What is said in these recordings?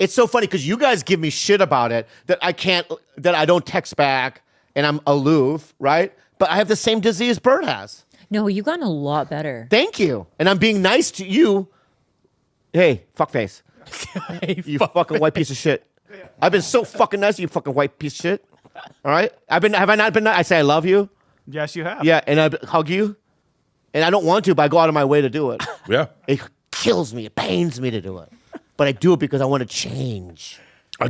It's so funny because you guys give me shit about it that I don't text back and I'm aloof, right? But I have the same disease Bert has. No, you've gotten a lot better. Thank you. And I'm being nice to you. Hey, fuckface. Hey, You fucking white piece of shit. I've been so fucking nice to you, fucking white piece of shit. All right? Have I not been nice? I say I love you. Yes, you have. Yeah, and I hug you. And I don't want to, but I go out of my way to do it. Yeah. It kills me. It pains me to do it. But I do it because I want to change.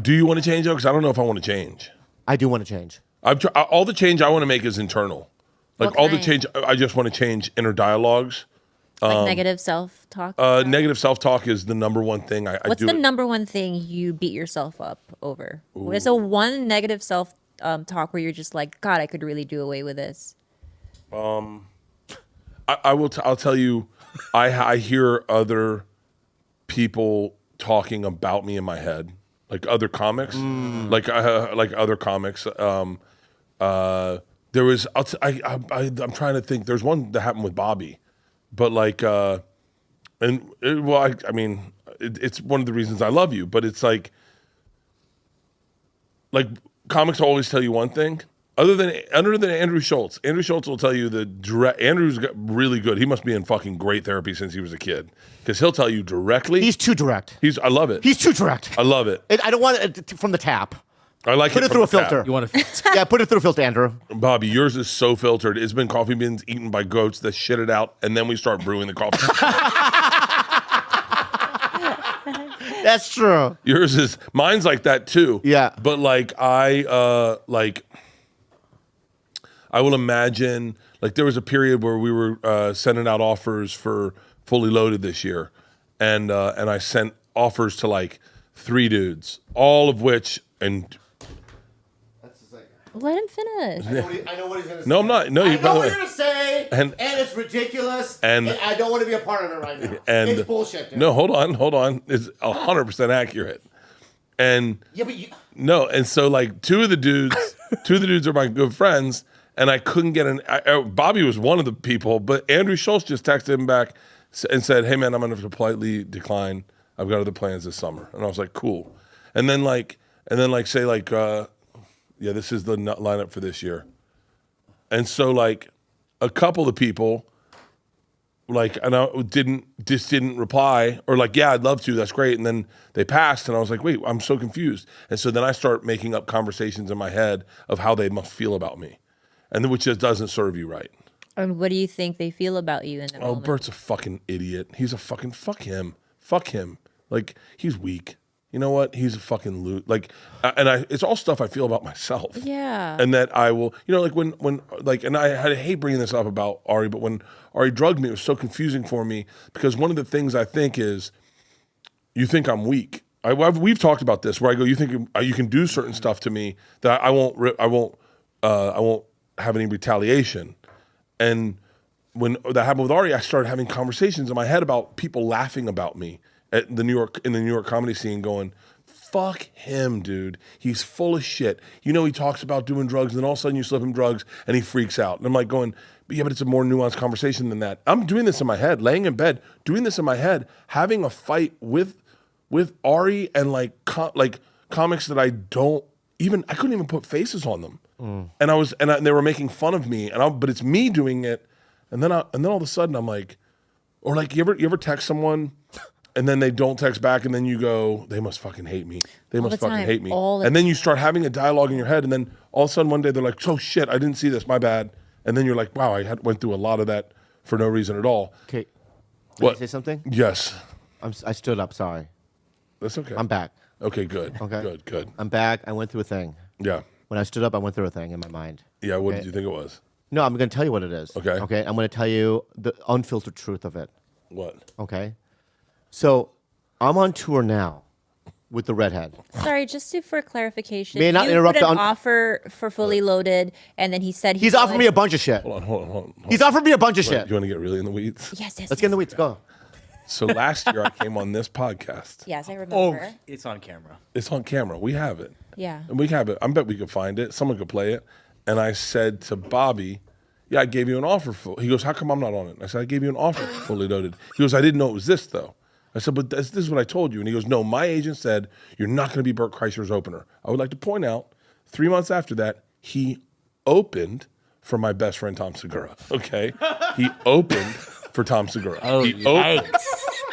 Do you want to change though? Because I don't know if I want to change. I do want to change. All the change I want to make is internal. Like What all the kind? change, I just want to change inner dialogues. Like negative self-talk? Negative self-talk is the number one thing I What's do. the number one thing you beat yourself up over? What's the one negative self-talk where you're just like, God, I could really do away with this? I'll tell you, I hear other people talking about me in my head, like other comics, like other comics. There was I'm trying to think. There's one that happened with Bobby, but like I mean, it's one of the reasons I love you. But it's like comics always tell you one thing. Other than Andrew Schultz. Andrew Schultz will tell you Andrew's really good. He must be in fucking great therapy since he was a kid. Because he'll tell you directly. He's too direct. I love it. He's too direct. I love it. I don't want it from the tap. I like Put it from through a the tap. filter. You want to? Yeah, put it through a filter, Andrew. Bobby, yours is so filtered. It's been coffee beans eaten by goats that shit it out, and then we start brewing the coffee. That's true. Mine's like that too. Yeah. But I will imagine, there was a period where we were sending out offers for Fully Loaded this year, and I sent offers to 3 dudes, all of which, and Let him finish. I know what he's going to say. no, I'm not. No, I by know the what way, you're going to say, And- and it's ridiculous, and- and I don't want to be a part of it right now. and It's bullshit, dude. No, hold on. It's 100% accurate, and Yeah, but you... no, and so two of the dudes are my good friends. And I couldn't get Bobby was one of the people, but Andrew Schultz just texted him back and said, "Hey man, I'm gonna have to politely decline. I've got other plans this summer." And I was like, "Cool." And then say yeah, this is the lineup for this year. And so a couple of people and I didn't reply or yeah, I'd love to. That's great. And then they passed, and I was like, wait, I'm so confused. And so then I start making up conversations in my head of how they must feel about me. And which just doesn't serve you right. And what do you think they feel about you in the moment? Bert's a fucking idiot. He's a fucking fuck him. He's weak. You know what? He's a fucking loot. It's all stuff I feel about myself. Yeah. And that I will, and I hate bringing this up about Ari, but when Ari drugged me, it was so confusing for me because one of the things I think is, you think I'm weak. We've talked about this where I go, you think you can do certain stuff to me that I won't have any retaliation. And when that happened with Ari, I started having conversations in my head about people laughing about me in the New York comedy scene, going, fuck him, dude. He's full of shit. He talks about doing drugs, and then all of a sudden you slip him drugs and he freaks out. And I'm going, but it's a more nuanced conversation than that. I'm doing this in my head, laying in bed, doing this in my head, having a fight with Ari and comics that I couldn't even put faces on them. And they were making fun of me, but it's me doing it, and then all of a sudden I'm like, or you ever text someone, and then they don't text back, and then you go, they must fucking hate me. They All must the fucking time. hate me. All the And then you start having a dialogue in your head, and then all of a sudden one day they're like, oh shit, I didn't see this, my bad. And then you're like, wow, went through a lot of that for no reason at all. Okay. What? Can I say something? Yes, I stood up, sorry. that's okay. I'm back. Okay, good. Okay. Good. I'm back. I went through a thing. Yeah. When I stood up, I went through a thing in my mind. Yeah, what Okay. did you think it was? No, I'm going to tell you what it is. Okay. Okay. I'm going to tell you the unfiltered truth of it. What? Okay. So I'm on tour now with the redhead. Sorry, just for clarification. May I not you interrupt put an the offer for Fully Loaded, and then he said He's offered me a bunch of shit. Hold on. He's offered me a bunch of Wait, shit. you want to get really in the weeds? Yes. Let's get in the weeds. Go. So last year I came on this podcast. Yes, I Oh, remember. it's on camera. It's on camera. We have it. Yeah. And we have it. I bet we could find it. Someone could play it. And I said to Bobby, yeah, I gave you an offer. He goes, how come I'm not on it? I said, I gave you an offer for Fully Loaded. He goes, I didn't know it was this, though. I said, but this is what I told you. And he goes, no, my agent said you're not going to be BURT KREISCHER's opener. I would like to point out, 3 months after that, he opened for my best friend, Tom Segura. Okay? He opened for Tom Segura. He opened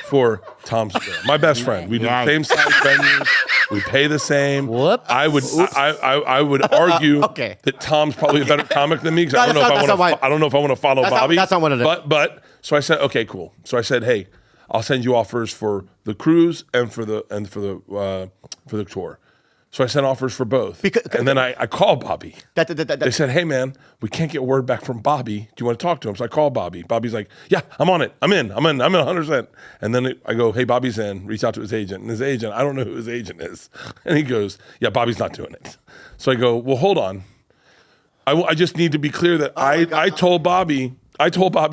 for Tom Segura. My best friend. We do the same size venues. We pay the same. Whoop. I would argue that Tom's probably a better comic than me because I don't know if I want to follow Bobby. That's not one of it. But so I said, okay, cool. So I said, hey, I'll send you offers for the cruise and for the tour. So I sent offers for both. And then I called Bobby. They said, hey, man, we can't get word back from Bobby. Do you want to talk to him? So I called Bobby. Bobby's like, yeah, I'm on it. I'm in 100%. And then I go, hey, Bobby's in. Reach out to his agent. And his agent, I don't know who his agent is. And he goes, yeah, Bobby's not doing it. So I go, well, hold on. I just need to be clear that I told Bobby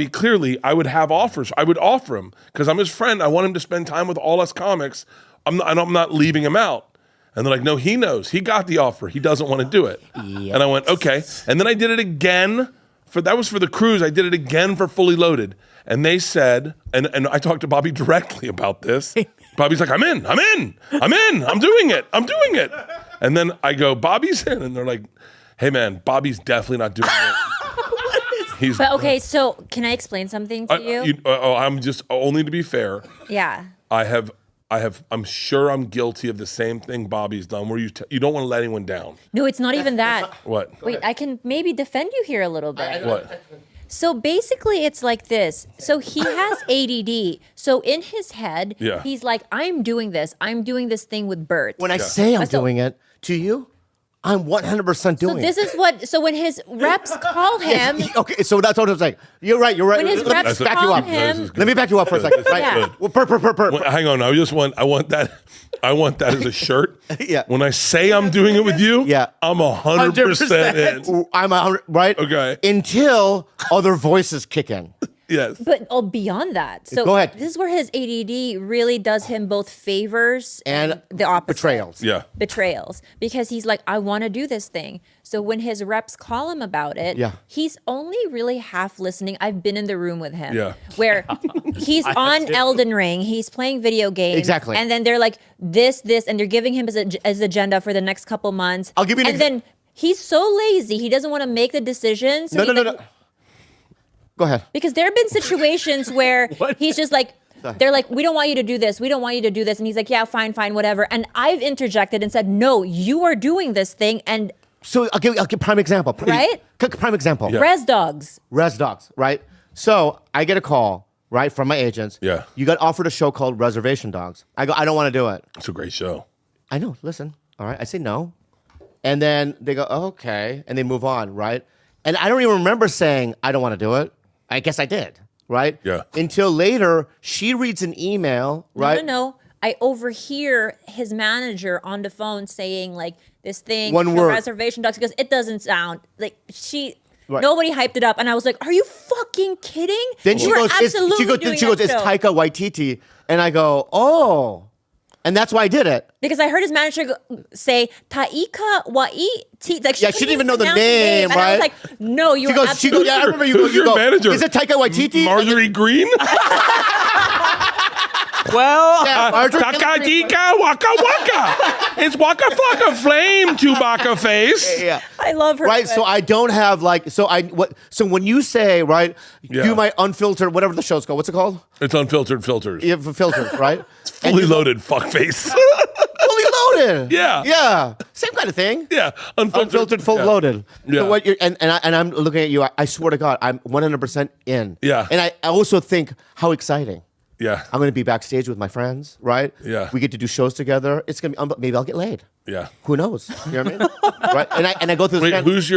clearly I would have offers. I would offer him because I'm his friend. I want him to spend time with all us comics. I'm not leaving him out. And they're like, no, he knows. He got the offer. He doesn't want to do it. Yes. And I went, okay. And then I did it again. That was for the cruise. I did it again for Fully Loaded. And they said, and I talked to Bobby directly about this. Bobby's like, I'm in. I'm doing it. And then I go, Bobby's in. And they're like, hey, man, Bobby's definitely not doing it. But okay, so can I explain something to you? I'm just, only to be fair. Yeah. I'm sure I'm guilty of the same thing Bobby's done where you don't want to let anyone down. No, it's not even that. What? Wait, I can maybe defend you here a little bit. What? So basically it's like this. So he has ADD. So in his head, he's like, I'm doing this thing with BURT. When I say I'm doing it to you, I'm 100% doing it. So this is what, so when his reps call him. Okay, so that's what I'm saying. You're right. When his reps call him. Let me back you up for a second. Right? Yeah. Well, per. Hang on. I want that as a shirt. Yeah. When I say I'm doing it with you, I'm 100% in. I'm 100, right? Okay. Until other voices kick in. Yes. But beyond that. So go ahead. This is where his ADD really does him both favors and the opposite. Betrayals. Yeah. Betrayals. Because he's like, I want to do this thing. So when his reps call him about it, he's only really half listening. I've been in the room with him. Yeah. Where he's on Elden Ring, he's playing video games. Exactly. And then they're like, this, and they're giving him his agenda for the next couple months. I'll give you an And then he's so lazy, he doesn't want to make the decisions. So No. Go ahead. Because there have been situations where he's just like, they're like, we don't want you to do this. We don't want you to do this. And he's like, yeah, fine, whatever. And I've interjected and said, no, you are doing this thing. And so I'll give prime example. Right? Prime example. Yeah. Res dogs, right? So I get a call, right, from my agents. Yeah. You got offered a show called Reservation Dogs. I go, I don't want to do it. It's a great show. I know, listen. All right. I say no. And then they go, oh, okay. And they move on, right? And I don't even remember saying, I don't want to do it. I guess I did, right? Yeah. Until later, she reads an email, right? No. I overhear his manager on the phone saying like this thing, One word. Reservation Dogs, because it doesn't sound like Right. nobody hyped it up. And I was like, are you fucking kidding? Then she You goes, are absolutely doing she goes, that it's show. Taika Waititi. And I go, oh. And that's why I did it. Because I heard his manager say Taika Waititi. Like Yeah, she didn't even know the pronounce name, And I was right? like, no, you She are goes, absolutely. yeah, I remember you Who's your go, manager? Is it Taika Waititi? Marjorie Green? Well, Yeah, Marjorie Takadika Waka Waka. It's Waka Flocka Flame, Chewbacca face. Yeah. I love her. Right, so I don't have like so when you say right, do my unfiltered whatever the show's called, what's it called? It's unfiltered filters. You have filters, right? Fully loaded fuckface. Fully loaded. Yeah. Same kind of thing. Yeah. Unfiltered, full Yeah. loaded. Yeah. So what you're, and I'm looking at you. I swear to God, I'm 100% in. Yeah. And I also think how exciting. Yeah. I'm going to be backstage with my friends, right? Yeah. We get to do shows together. It's going to be maybe I'll get laid. Yeah. Who knows? You know what I mean? Right? And I go through. Wait, who's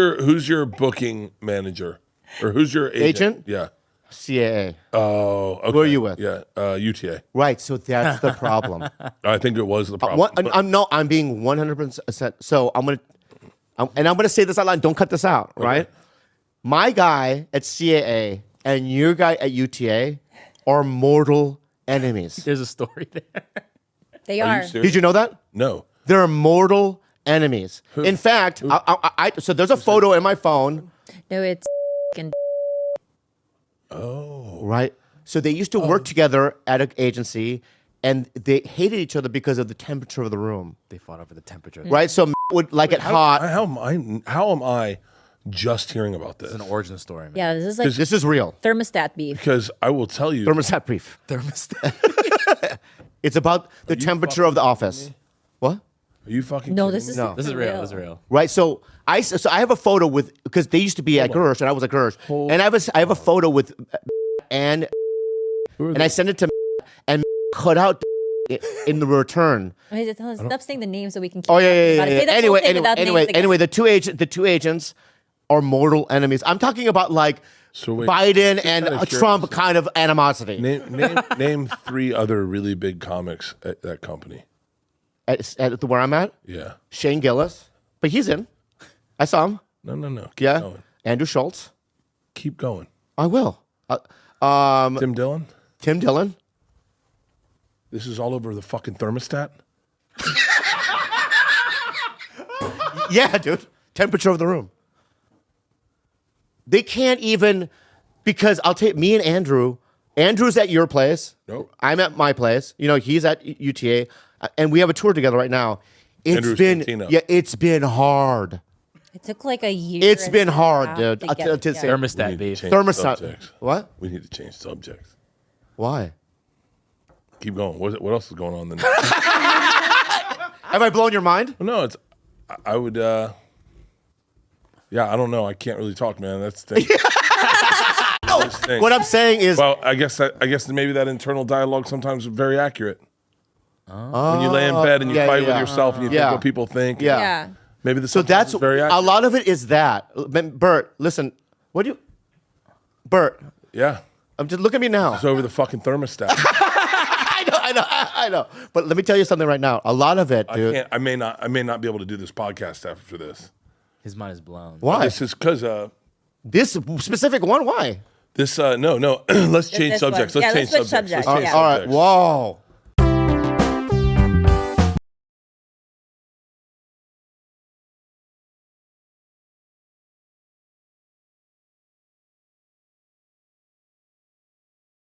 your booking manager, or who's your agent? Yeah. CAA. Oh, okay. Who are you with? Yeah, UTA. Right. So that's the problem. I think it was the problem. I'm being 100%. So I'm gonna say this out loud. Don't cut this out. Okay. Right. My guy at CAA and your guy at UTA are mortal enemies. there's a story there. They Are are. you serious? Did you know that? No. They're mortal enemies. In fact, so there's a photo in my phone. No, it's and Right. So they used to work together at an agency, and they hated each other because of the temperature of the room. They fought over the temperature. Right? So would like it hot. How am I just hearing about this? It's an origin story, man. Yeah, this is like This is real. thermostat beef. Because I will tell you, Thermostat brief. Thermostat. It's about the temperature of the office. What? are you fucking No, kidding this me? is No. This is real. This is real. Right? So I have a photo with, because they used to be at Gersh and I was at Gersh. And I have a photo with and I sent it to and cut out in the return. Wait, stop saying the name so we can keep Oh yeah, talking yeah, about yeah. it. Say the whole Anyway, thing without names again. anyway, the two agents are mortal enemies. I'm talking about like So wait, Biden and kinda Trump kind of animosity. Name 3 other really big comics at that company. At where I'm at, Yeah. Shane Gillis, but he's in. I saw him. No. Keep Yeah, going. Andrew Schultz. Keep going. I will. Tim Dillon. Tim Dillon. This is all over the fucking thermostat. Yeah, dude. Temperature of the room. They can't even, because I'll take me and Andrew. Andrew's at your place. Nope. I'm at my place. You know, he's at UTA, and we have a tour together right now. Andrew's Cantina. It's been hard. It took like a year. It's and been a hard, half dude. to I'll get tell- it to together. say- We Thermostat need to beef. change Thermostat. subjects. What? We need to change subjects. Why? Keep going. What else is going on then? Have I blown your mind? No, it's. I would. Yeah, I don't know. I can't really talk, man. That's the thing. That's the thing. What I'm saying is, Well, I guess maybe that internal dialogue sometimes is very accurate. When you lay in bed and you yeah, fight yeah. with yourself and you Yeah. think what people think. Yeah. Yeah. Maybe the so that's is very a accurate. lot of it is that. Bert, listen. What do you, Bert? Yeah. Just look at me now. It's over the fucking thermostat. I know. But let me tell you something right now. A lot of it, dude. I may not be able to do this podcast after this. His mind is blown. Why? This is because This specific one? Why? this no. Let's change this subjects. one. Let's Yeah, change let's switch subjects. subjects. Let's change Yeah. All right. subjects. Whoa.